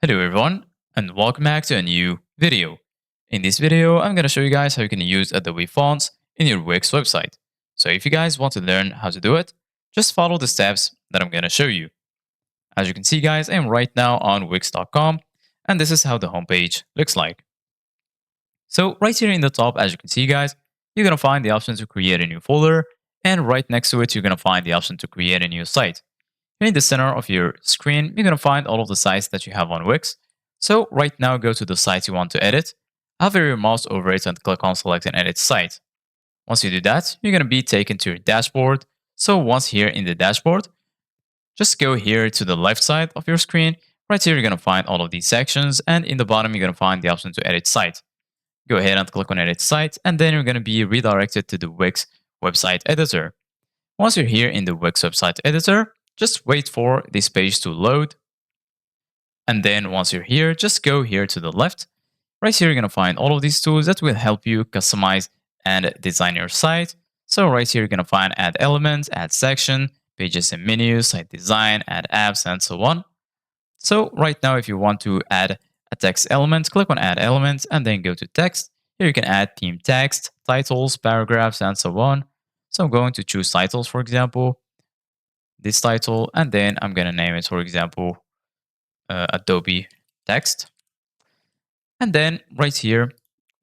Hello everyone and welcome back to a new video. In this video, I'm going to show you guys how you can use Adobe fonts in your Wix website. So if you guys want to learn how to do it, just follow the steps that I'm going to show you. As you can see guys, I'm right now on Wix.com and this is how the homepage looks like. So right here in the top, as you can see guys, you're going to find the option to create a new folder, and right next to it, you're going to find the option to create a new site. Here in the center of your screen, you're going to find all of the sites that you have on Wix. So right now, go to the sites you want to edit, hover your mouse over it and click on select and edit site. Once you do that, you're going to be taken to your dashboard. So once here in the dashboard, just go here to the left side of your screen. Right here, you're going to find all of these sections. And in the bottom, you're going to find the option to edit site. Go ahead and click on edit site. And then you're going to be redirected to the Wix website editor. Once you're here in the Wix website editor, just wait for this page to load. And then once you're here, just go here to the left. Right here, you're going to find all of these tools that will help you customize and design your site. So right here, you're going to find add elements, add section, pages and menus, site design, add apps, and so on. So right now, if you want to add a text element, click on add elements and then go to text. Here you can add theme text, titles, paragraphs, and so on. So I'm going to choose titles, for example, this title, and then I'm going to name it, for example, Adobe text. And then right here,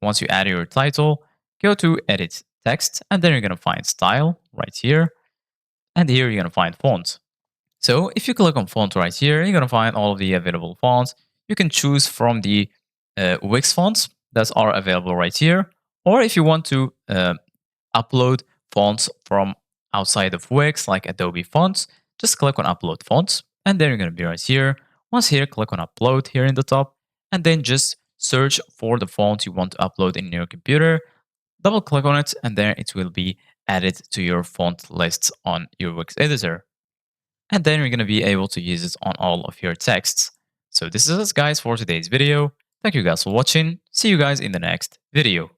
once you add your title, go to edit text, and then you're going to find style right here. And here you're going to find font. So if you click on font right here, you're going to find all of the available fonts. You can choose from the Wix fonts that are available right here. Or if you want to upload fonts from outside of Wix, like Adobe fonts, just click on upload fonts. And then you're going to be right here. Once here, click on upload here in the top. And then just search for the font you want to upload in your computer. Double click on it, and then it will be added to your font lists on your Wix editor. And then you're going to be able to use it on all of your texts. So this is it guys for today's video. Thank you guys for watching. See you guys in the next video.